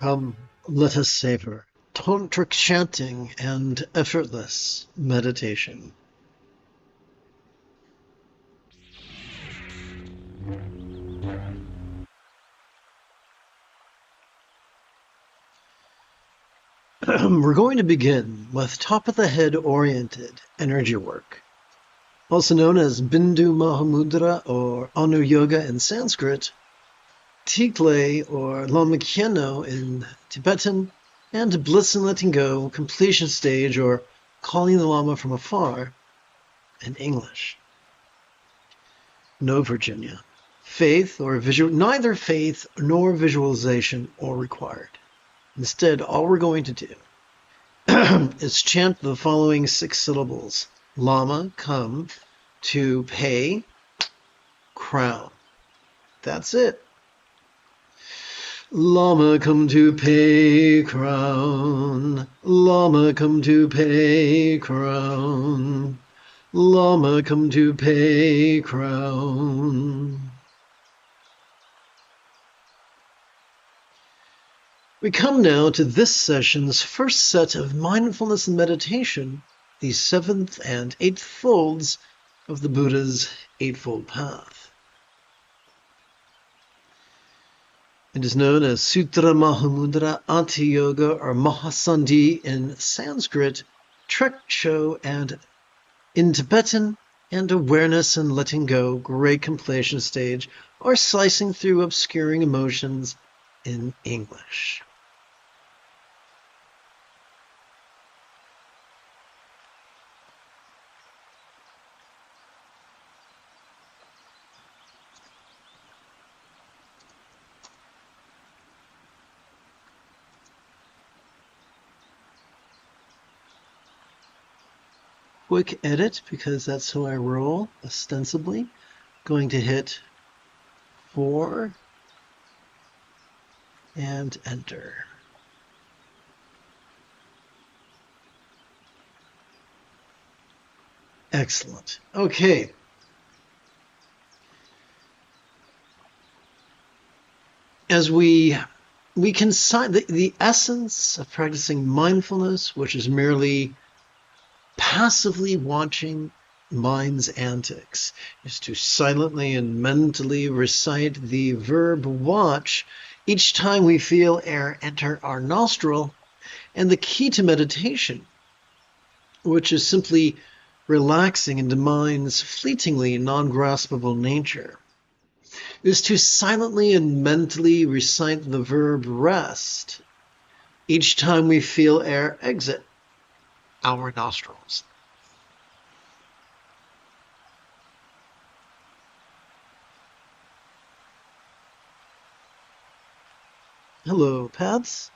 Come, let us savor tantric chanting and effortless meditation. We're going to begin with top-of-the-head oriented energy work, also known as Bindu Mahamudra or Anu Yoga in Sanskrit, Tikle or Lama in Tibetan, and Bliss and Letting Go, Completion Stage or Calling the Lama from Afar in English. No, Virginia. Faith or neither faith nor visualization are required. Instead, all we're going to do is chant the following 6 syllables. Lama, come, to pay, crown. That's it. Lama, come to pay, crown. Lama, come to pay, crown. Lama, come to pay, crown. We come now to this session's first set of mindfulness and meditation, the 7th and 8th folds of the Buddha's Eightfold Path. It is known as Sutra Mahamudra, Ati Yoga, or Mahasandhi in Sanskrit, Trek Show, and in Tibetan, and Awareness and Letting Go, Great Completion Stage, or Slicing Through Obscuring Emotions in English. Quick edit, because that's how I roll, ostensibly. Going to hit 4 and enter. Excellent. Okay. As we can the essence of practicing mindfulness, which is merely passively watching mind's antics, is to silently and mentally recite the verb watch each time we feel air enter our nostril, and the key to meditation, which is simply relaxing into mind's fleetingly non-graspable nature, is to silently and mentally recite the verb rest each time we feel air exit our nostrils. Hello, Pats.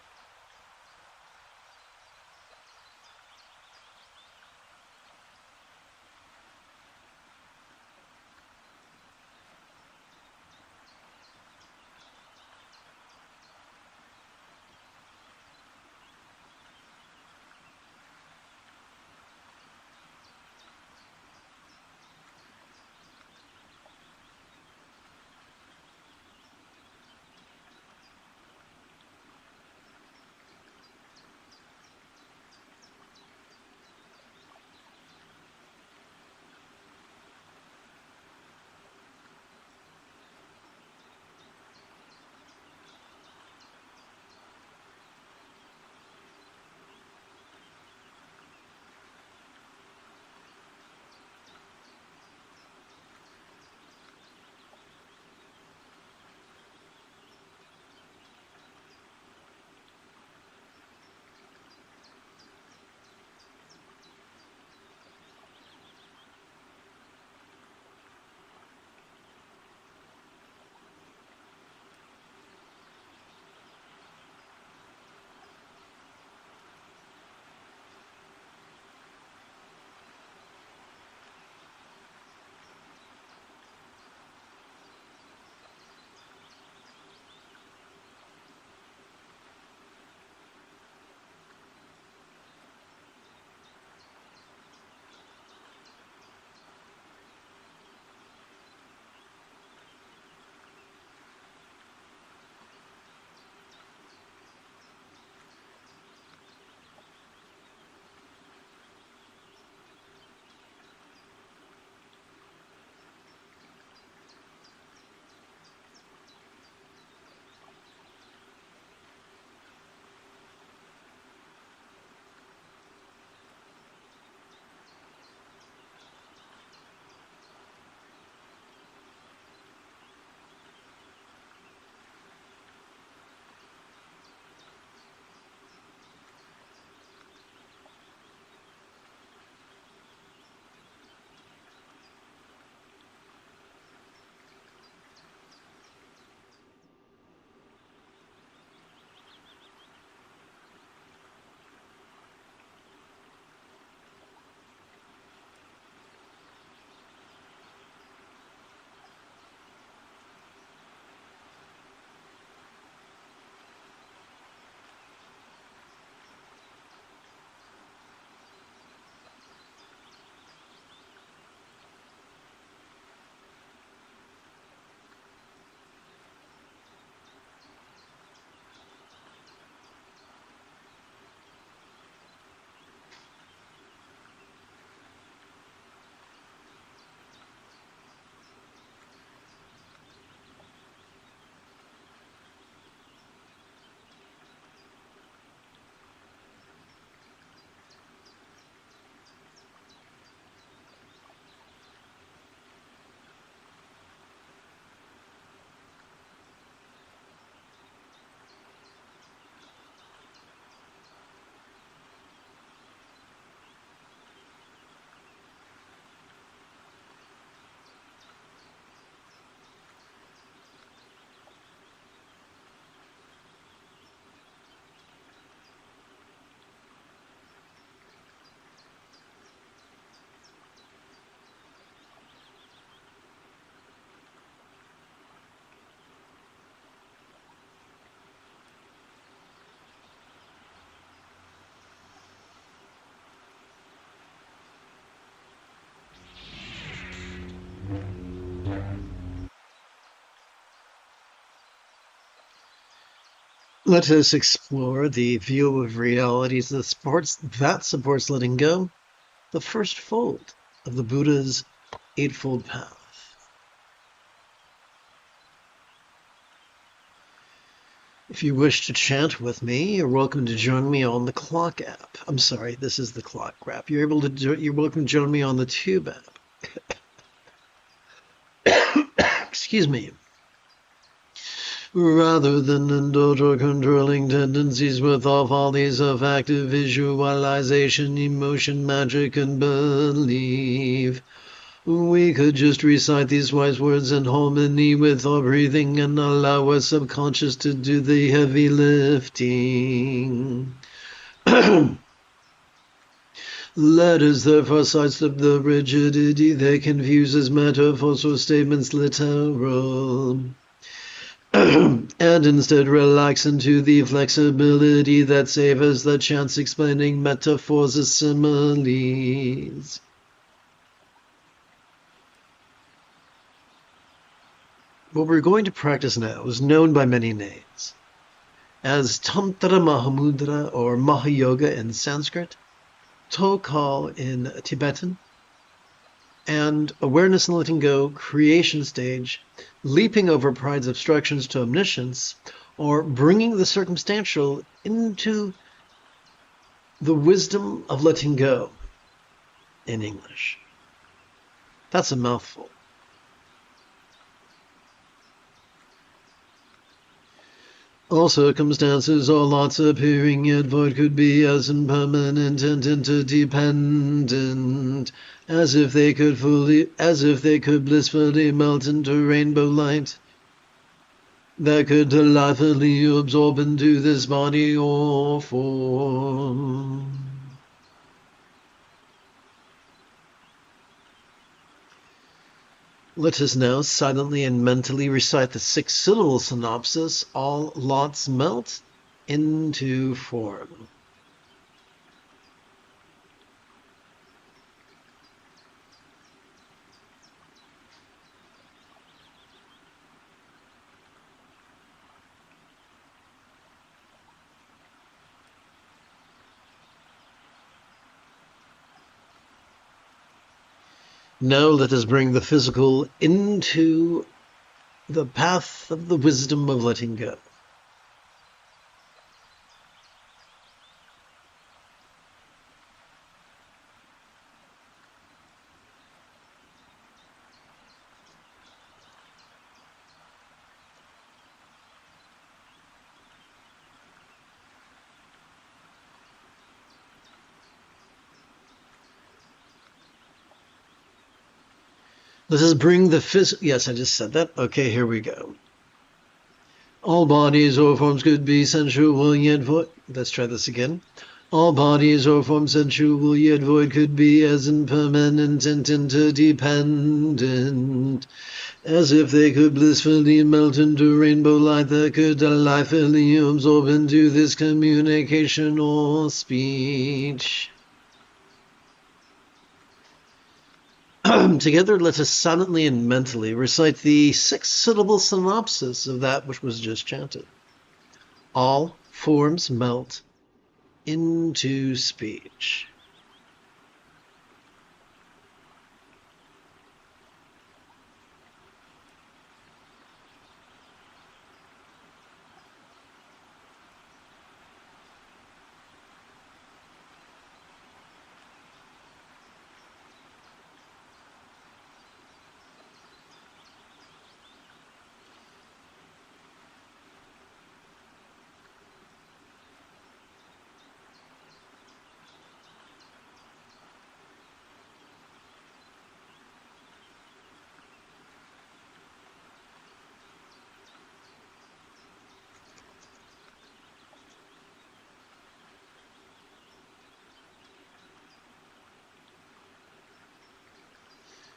Let us explore the view of realities that supports letting go, the first fold of the Buddha's Eightfold Path. If you wish to chant with me, you're welcome to join me on the Clock app. I'm sorry, this is the Clock app. You're welcome to join me on the Tube app. Excuse me. Rather than indulge or controlling tendencies with all follies of active visualization, emotion, magic, and belief, we could just recite these wise words in harmony with our breathing and allow our subconscious to do the heavy lifting. Let us therefore sidestep the rigidity that confuses metaphors or statements literal, and instead relax into the flexibility that savors the chance explaining metaphors as similes. What we're going to practice now is known by many names as Tantra Mahamudra or Mahayoga in Sanskrit, Tokal in Tibetan, and Awareness and Letting Go, Creation Stage, Leaping Over Pride's Obstructions to Omniscience, or Bringing the Circumstantial into the Wisdom of Letting Go in English. That's a mouthful. All circumstances or lots appearing yet void could be as impermanent and interdependent as if they could blissfully melt into rainbow light that could delightfully absorb into this body or form. Let us now silently and mentally recite the 6-syllable synopsis, all lots melt into form. Now let us bring the physical into the path of the wisdom of letting go. Let us bring the physical... Yes, I just said that. Okay, here we go. All bodies or forms could be sensual yet void. Let's try this again. All bodies or forms sensual yet void could be as impermanent and interdependent as if they could blissfully melt into rainbow light that could delightfully absorb into this communication or speech. Together, let us silently and mentally recite the 6-syllable synopsis of that which was just chanted. All forms melt into speech.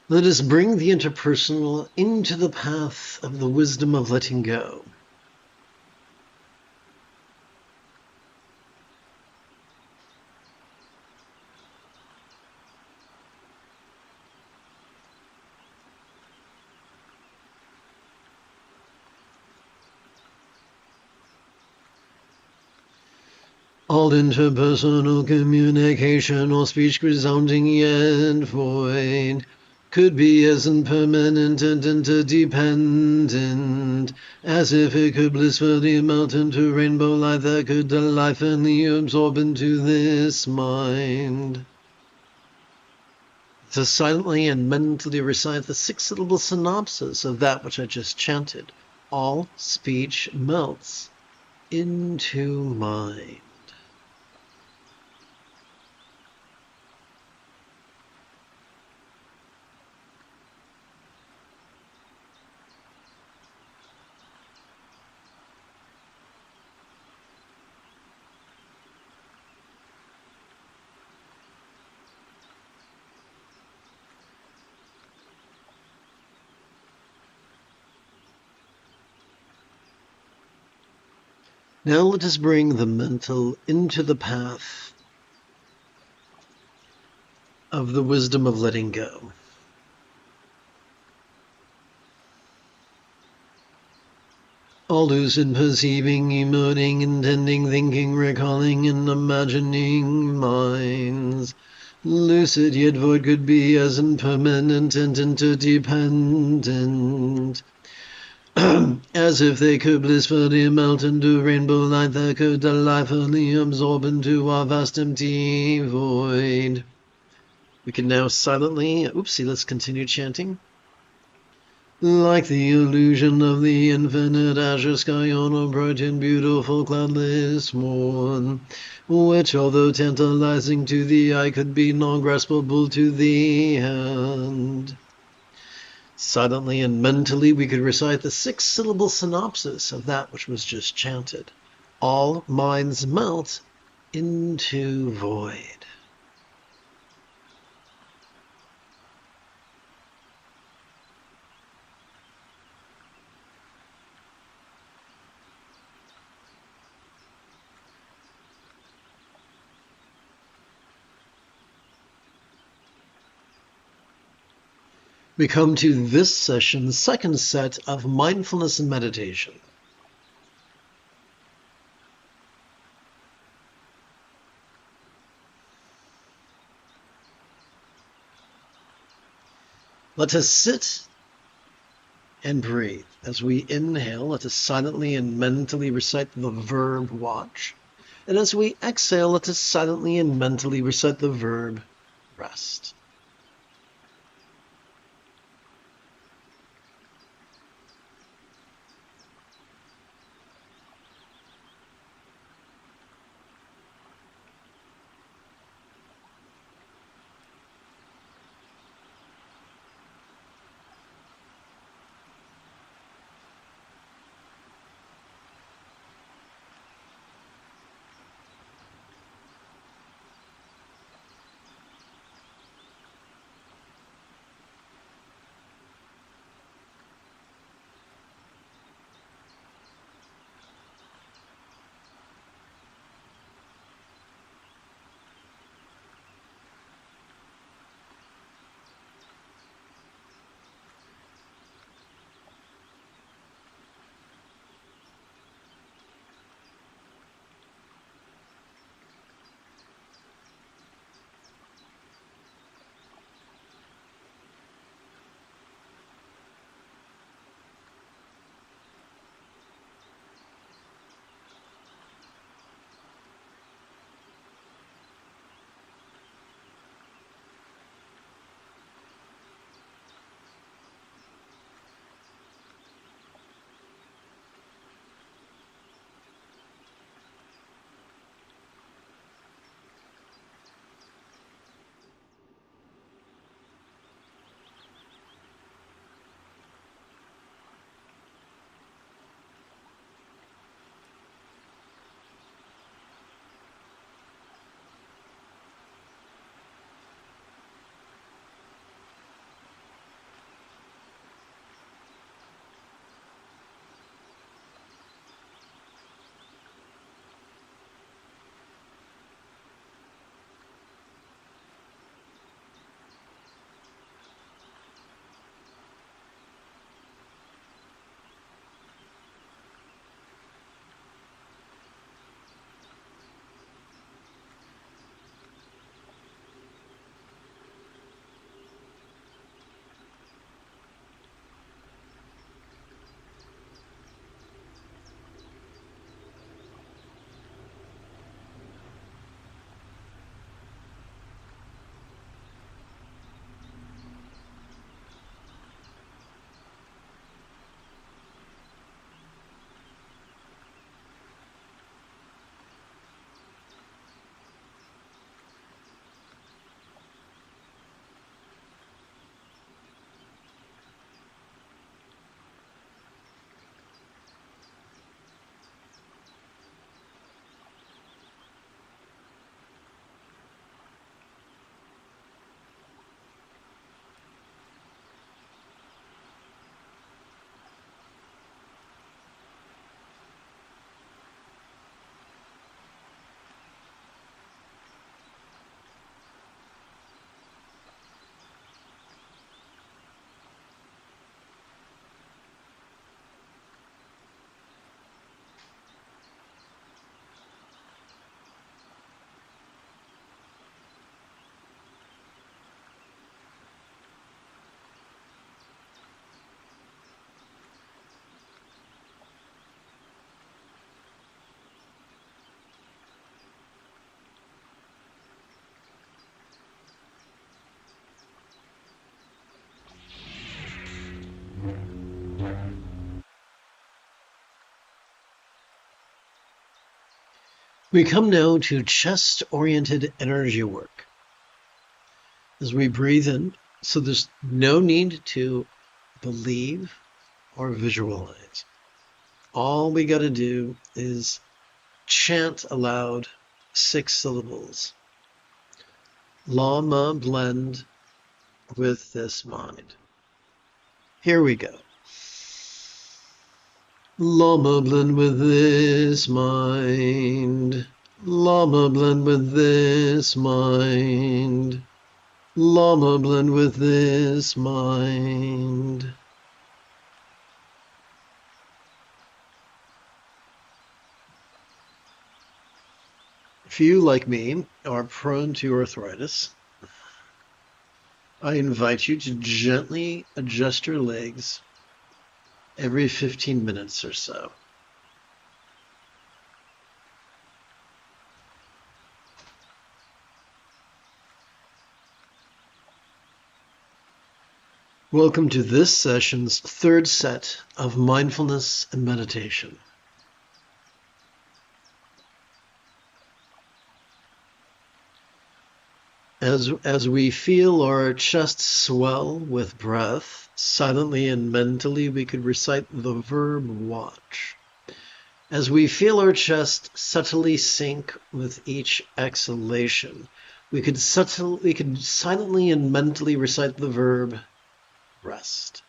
Let us bring the interpersonal into the path of the wisdom of letting go. All interpersonal communication or speech resounding yet void could be as impermanent and interdependent as if it could blissfully melt into rainbow light that could delightfully absorb into this mind. To silently and mentally recite the 6-syllable synopsis of that which I just chanted. All speech melts into mind. Now let us bring the mental into the path of the wisdom of letting go. All lucid perceiving, emoting, intending, thinking, recalling, and imagining minds. Lucid yet void could be as impermanent and interdependent as if they could blissfully melt into rainbow light that could delightfully absorb into our vast empty void. We can now silently, let's continue chanting. Like the illusion of the infinite azure sky on a bright and beautiful cloudless morn, which, although tantalizing to the eye, could be non-graspable to the hand. Silently and mentally, we could recite the 6-syllable synopsis of that which was just chanted. All minds melt into void. We come to this session's second set of mindfulness and meditation. Let us sit and breathe. As we inhale, let us silently and mentally recite the verb watch. And as we exhale, let us silently and mentally recite the verb rest. We come now to chest-oriented energy work. As we breathe in, so there's no need to believe or visualize. All we got to do is chant aloud 6 syllables. Lama blend with this mind. Here we go. Lama blend with this mind. Lama blend with this mind. Lama blend with this mind. If you, like me, are prone to arthritis, I invite you to gently adjust your legs every 15 minutes or so. Welcome to this session's third set of mindfulness and meditation. As we feel our chest swell with breath, silently and mentally we could recite the verb watch. As we feel our chest subtly sink with each exhalation, we could silently and mentally recite the verb rest.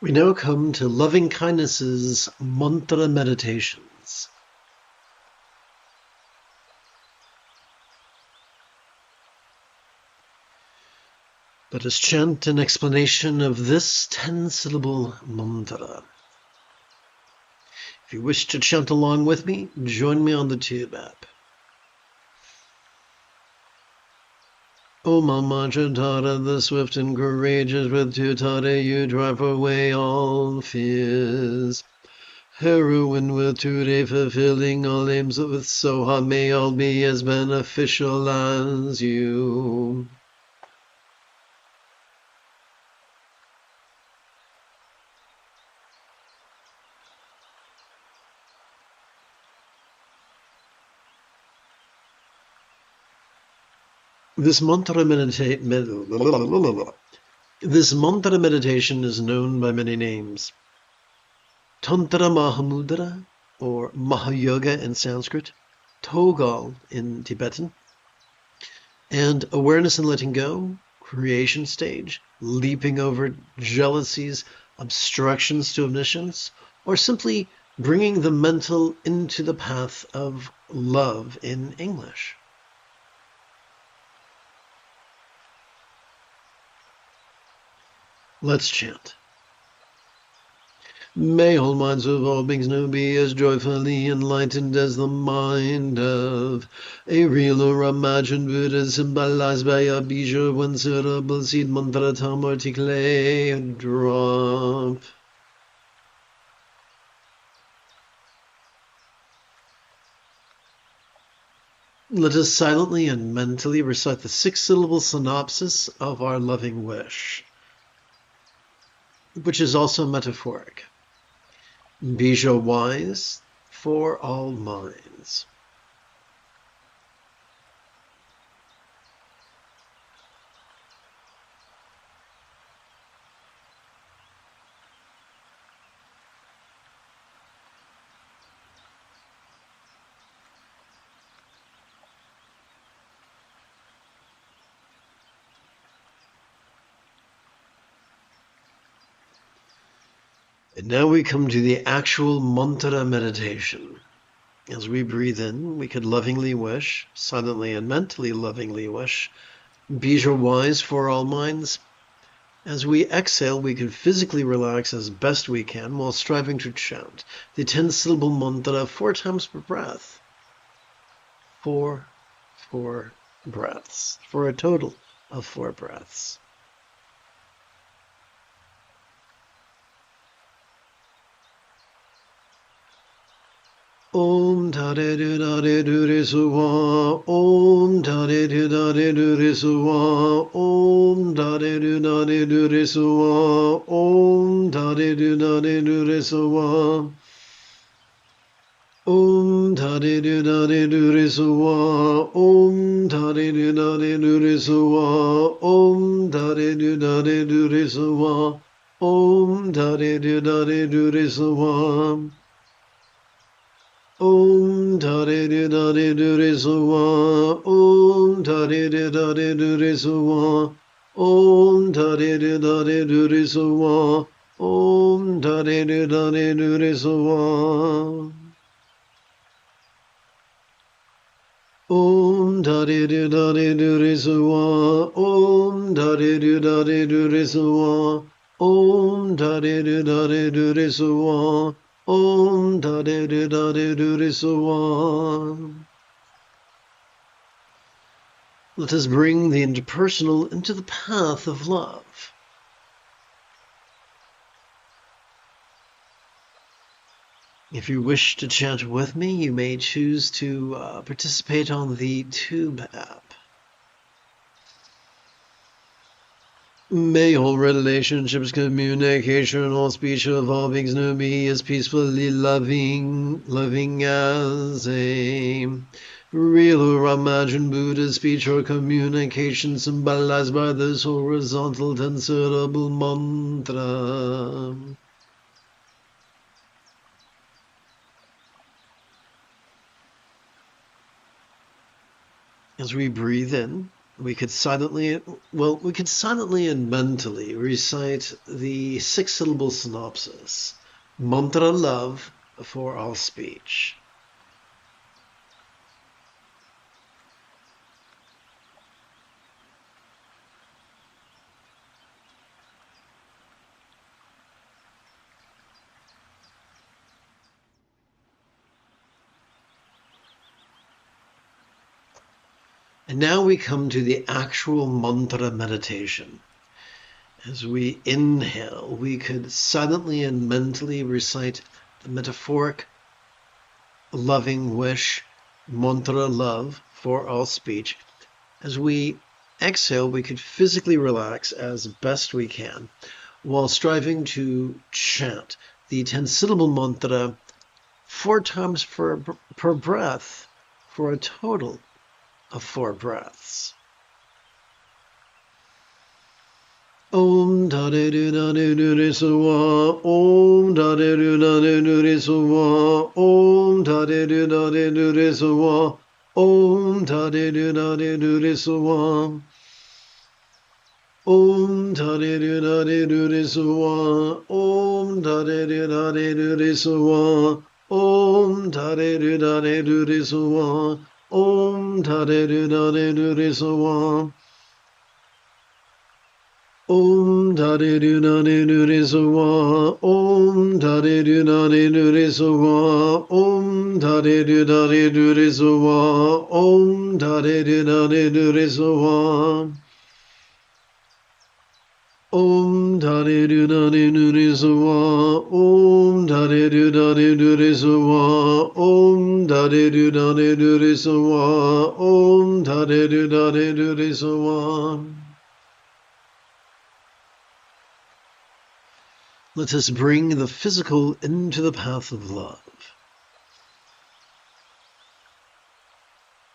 We now come to loving kindness's mantra meditations. Let us chant an explanation of this 10-syllable mantra. If you wish to chant along with me, join me on the Tube app. O Mama Chatara, the swift and courageous, with Tutare you drive away all fears. Heroine with Ture fulfilling all aims with Soha, may all be as beneficial as you. This mantra meditation is known by many names. Tantra Mahamudra, or Mahayoga in Sanskrit, Togal in Tibetan, and awareness and letting go, creation stage, leaping over jealousies, obstructions to omniscience, or simply bringing the mental into the path of love in English. Let's chant. May all minds of all beings now be as joyfully enlightened as the mind of a real or imagined Buddha, symbolized by a bija, one syllable seed mantra tam articulate drop. Let us silently and mentally recite the 6-syllable synopsis of our loving wish, which is also metaphoric. Bija wise for all minds. And now we come to the actual mantra meditation. As we breathe in, we could lovingly wish, silently and mentally lovingly wish, bija wise for all minds. As we exhale, we could physically relax as best we can while striving to chant the 10-syllable mantra 4 times per breath. 4 breaths, for a total of 4 breaths. Om Tare Du Dare Du Re Suwa, Om Tare Du Dare Du Re Suwa, Om Tare Du Dare Du Re Suwa, Om Tare Du Dare Du Re Suwa, Om Tare Du Dare Du Re Suwa, Om Tare Du Dare Du Re Suwa, Om Tare Du Dare Du Re Suwa, Om Tare Du Dare Du Re Suwa. Om Tare Du Dare Du Re Suwa, Om Tare Du Dare Du Re Suwa, Om Tare Du Dare Du Re Suwa, Om Tare Du Dare Du Re Suwa. Om Tare Du Dare Du Re Suwa, Om Tare Du Dare Du Re Suwa, Om Tare Du Dare Du Re Suwa, Om Tare Du Dare Du Re Suwa. Let us bring the interpersonal into the path of love. If you wish to chant with me, you may choose to participate on the Tube app. May all relationships, communication, all speech of all beings know me as peacefully loving as a real or imagined Buddha speech or communication symbolized by this horizontal 10-syllable mantra. As we breathe in, we could silently and mentally recite the 6-syllable synopsis, mantra love for all speech. And now we come to the actual mantra meditation. As we inhale, we could silently and mentally recite the metaphoric loving wish, mantra love for all speech. As we exhale, we could physically relax as best we can while striving to chant the 10-syllable mantra 4 times per breath for a total of 4 breaths. Om Tare Du Nare Nure Suwa, Om Tare Du Nare Nure Suwa, Om Tare Du Nare Nure Suwa, Om Tare Du Nare Nure Suwa, Om Tare Du Nare Nure Suwa, Om Tare Du Nare Nure Suwa, Om Tare Du Nare Nure Suwa, Om Tare Du Nare Nure Suwa. Om Tare Du Nare Nure Suwa, Om Tare Du Nare Nure Suwa, Om Tare Du Nare Nure Suwa, Om Tare Du Nare Nure Suwa, Om Tare Du Nare Nure Suwa, Om Tare Du Nare Nure Suwa, Om Tare Du Nare Nure Suwa, Om Tare Du Nare Nure Suwa. Let us bring the physical into the path of love.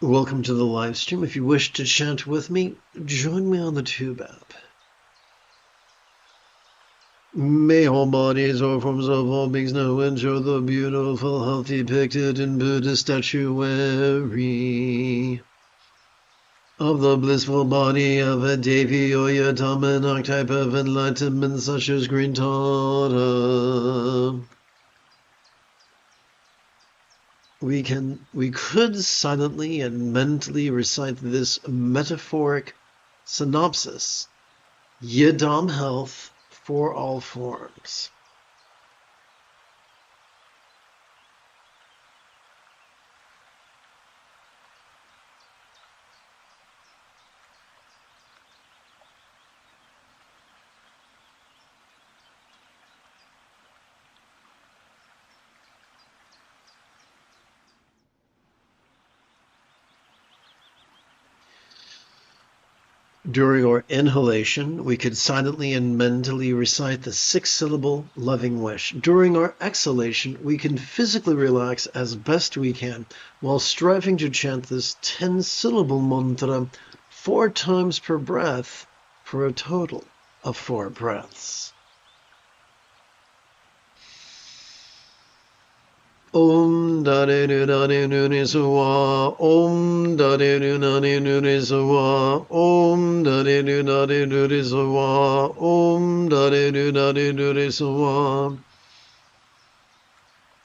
Welcome to the live stream. If you wish to chant with me, join me on the Tube app. May all bodies or forms of all beings know and show the beautiful health depicted in Buddhist statuary of the blissful body of a Devi or Yatama, an archetype of enlightenment such as Green Tata. We could silently and mentally recite this metaphoric synopsis, Yidam health for all forms. During our inhalation, we could silently and mentally recite the 6-syllable loving wish. During our exhalation, we can physically relax as best we can while striving to chant this 10-syllable mantra 4 times per breath for a total of 4 breaths. Om Tare Du Nare Nure Suwa, Om Tare Du Nare Nure Suwa, Om Tare Du Nare Nure Suwa, Om Tare Du Nare Nure Suwa,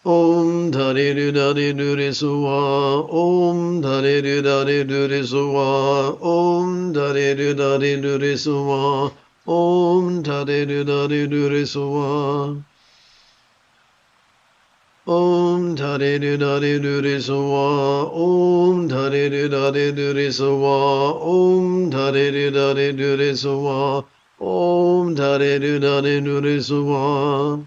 Om Tare Du Nare Nure Suwa, Om Tare Du Nare Nure Suwa, Om Tare Du Nare Nure Suwa, Om Tare Du Nare Nure Suwa. Om Tare Du Nare Nure Suwa, Om Tare Du Nare Nure Suwa, Om Tare Du Nare Nure Suwa, Om Tare Du Nare Nure Suwa,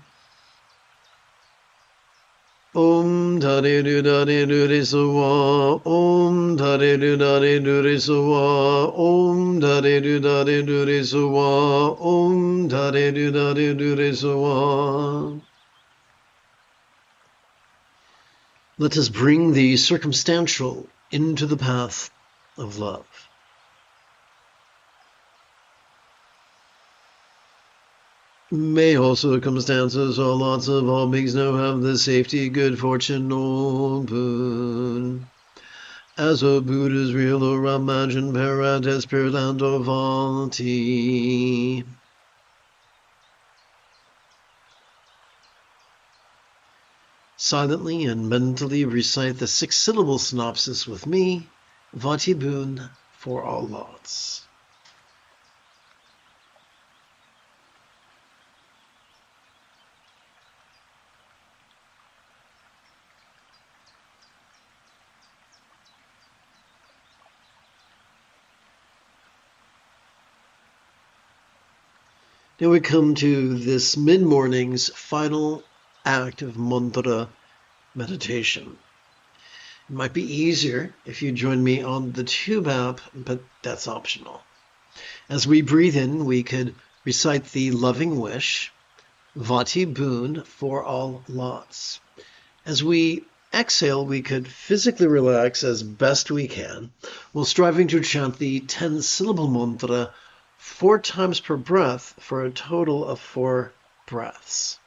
Om Tare Du Nare Nure Suwa, Om Tare Du Nare Nure Suwa, Om Tare Du Nare Nure Suwa, Om Tare Du Nare Nure Suwa. Let us bring the circumstantial into the path of love. May all circumstances, all lots of all beings know have the safety, good fortune, or boon As o Buddha's real or imagined paradise perlando volti. Silently and mentally recite the 6-syllable synopsis with me, Vati Boon for all lots. Now we come to this mid-morning's final act of mantra meditation. It might be easier if you join me on the Tube app, but that's optional. As we breathe in, we could recite the loving wish, Vati Boon for all lots. As we exhale, we could physically relax as best we can while striving to chant the 10-syllable mantra 4 times per breath for a total of 4 breaths.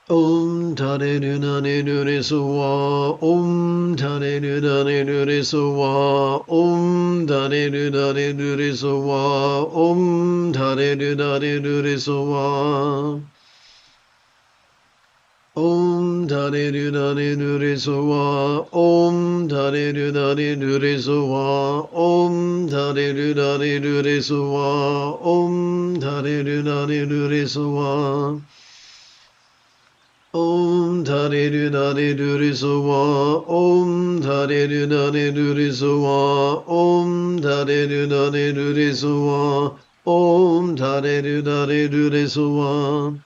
Om Tane Nunane Nure Suwa, Om Tane Nunane Nure Suwa, Om Tane Nunane Nure Suwa, Om Tane Nunane Nure Suwa. Om Tane Nunane Nure Suwa, Om Tane Nunane Nure Suwa, Om Tane Nunane Nure Suwa, Om Tane Nunane Nure Suwa. Om Tane Nunane Nure Suwa, Om Tane Nunane Nure Suwa, Om Tane Nunane Nure Suwa, Om Tane Nunane Nure Suwa.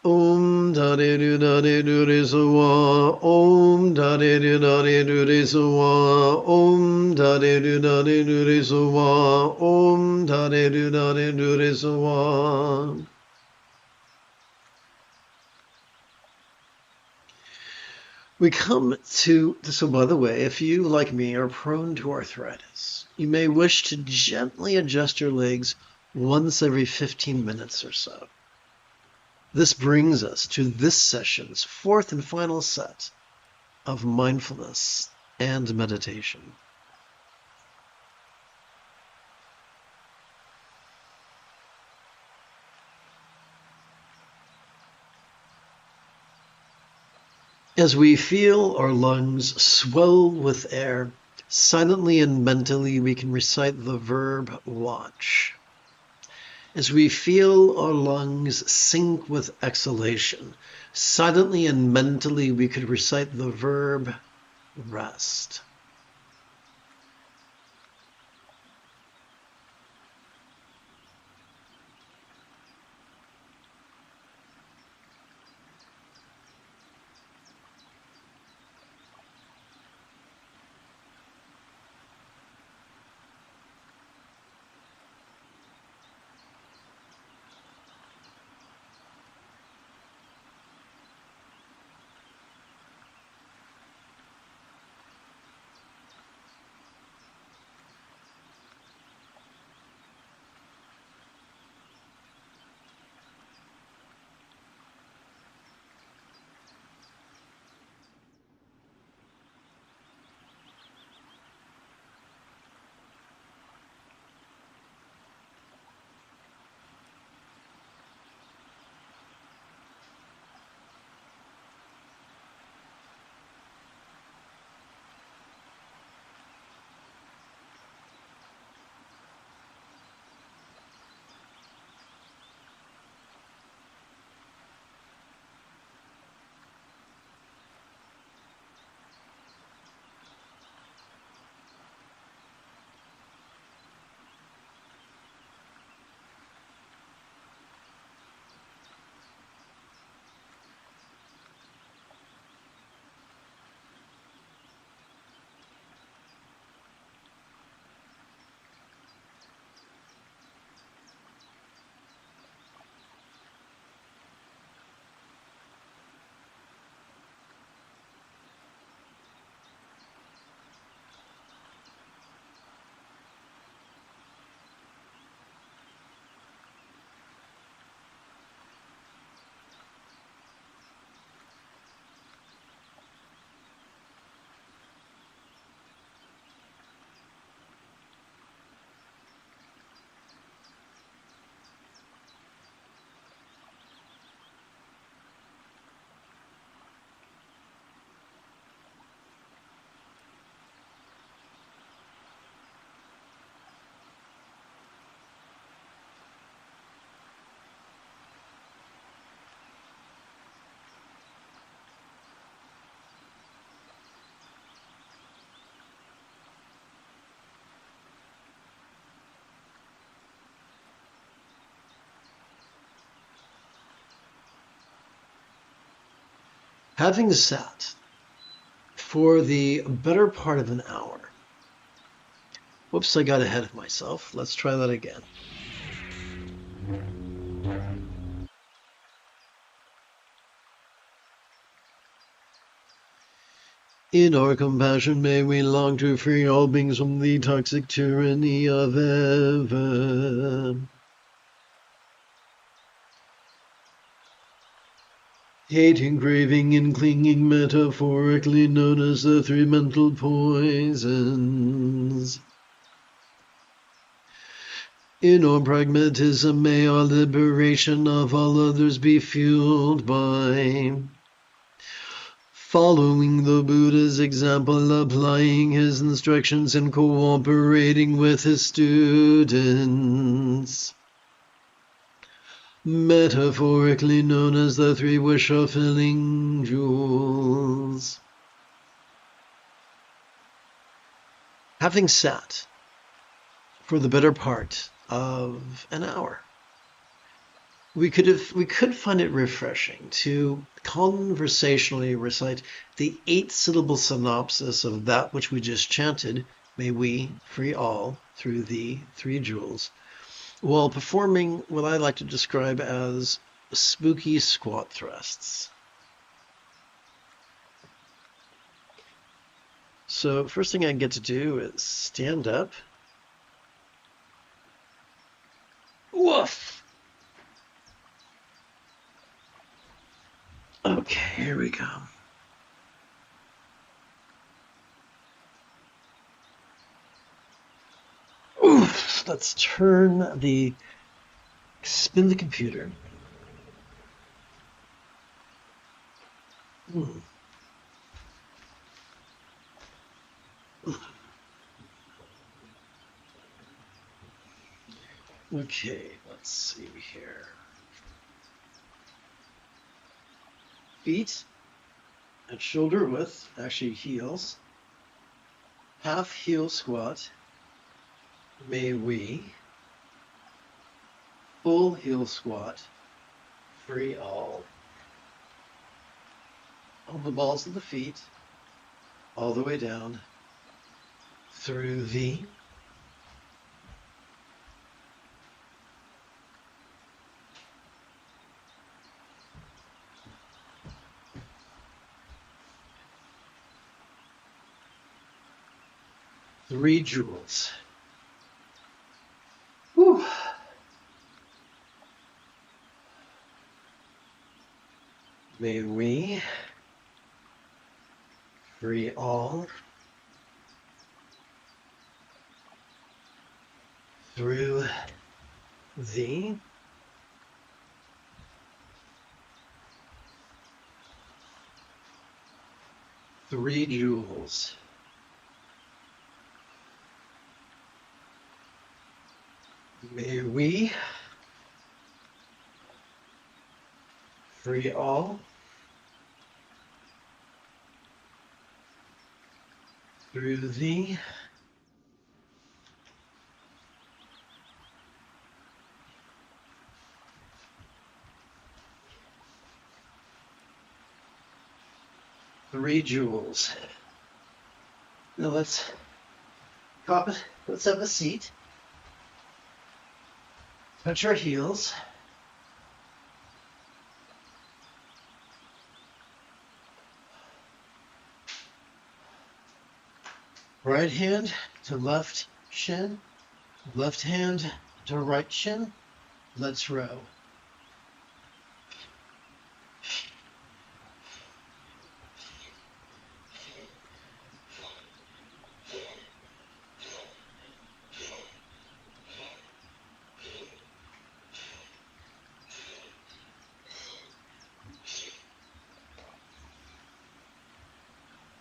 Om Tane Nunane Nure Suwa, Om Tane Nunane Nure Suwa, Om Tane Nunane Nure Suwa, Om Tane Nunane Nure Suwa. We come to, so by the way, if you, like me, are prone to arthritis, you may wish to gently adjust your legs once every 15 minutes or so. This brings us to this session's 4th and final set of mindfulness and meditation. As we feel our lungs swell with air, silently and mentally we can recite the verb watch. As we feel our lungs sink with exhalation, silently and mentally we could recite the verb rest. Having sat for the better part of an hour. Whoops, I got ahead of myself. Let's try that again. In our compassion, may we long to free all beings from the toxic tyranny of ever. Hating, craving, and clinging, metaphorically known as the three mental poisons. In our pragmatism, may our liberation of all others be fueled by following the Buddha's example, applying his instructions, and cooperating with his students. Metaphorically known as the three wish-fulfilling jewels. Having sat for the better part of an hour, we could find it refreshing to conversationally recite the 8-syllable synopsis of that which we just chanted, may we free all through the three jewels, while performing what I like to describe as spooky squat thrusts. So first thing I get to do is stand up. Woof! Okay, here we go. Oof! Let's spin the computer. Okay, let's see here. Feet at shoulder width, actually heels. Half heel squat. May we. Full heel squat. Free all. On the balls of the feet. All the way down. Through the three jewels. Whew. May we free all through the three jewels. May we free all through the three jewels. Now let's have a seat. Touch our heels. Right hand to left shin, left hand to right shin. Let's row.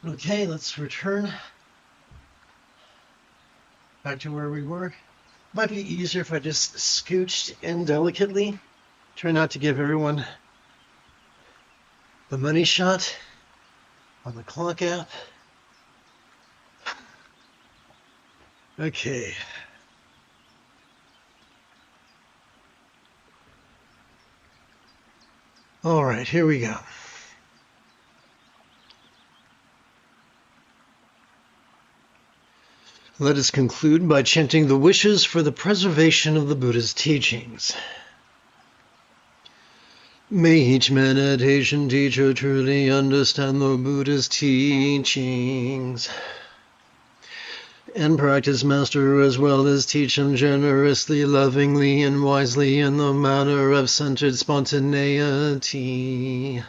Okay, let's return back to where we were. Might be easier if I just scooched in delicately. Try not to give everyone the money shot on the clock app. Okay. All right, here we go. Let us conclude by chanting the wishes for the preservation of the Buddha's teachings. May each meditation teacher truly understand the Buddha's teachings and practice master as well as teach him generously, lovingly, and wisely in the manner of centered spontaneity.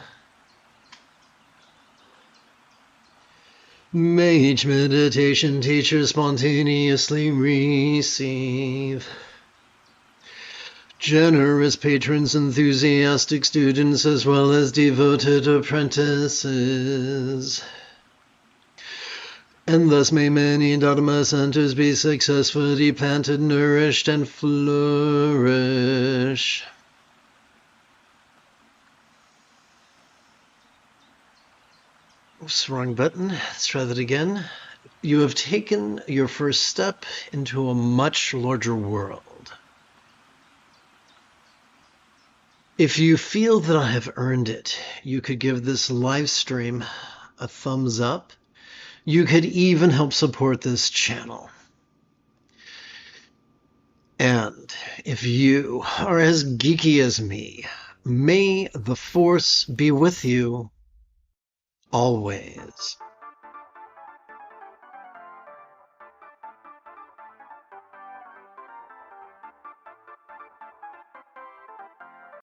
May each meditation teacher spontaneously receive generous patrons, enthusiastic students, as well as devoted apprentices. And thus may many Dharma centers be successfully planted, nourished, and flourish. Oops, wrong button. Let's try that again. You have taken your first step into a much larger world. If you feel that I have earned it, you could give this live stream a thumbs up. You could even help support this channel. And if you are as geeky as me, may the Force be with you always.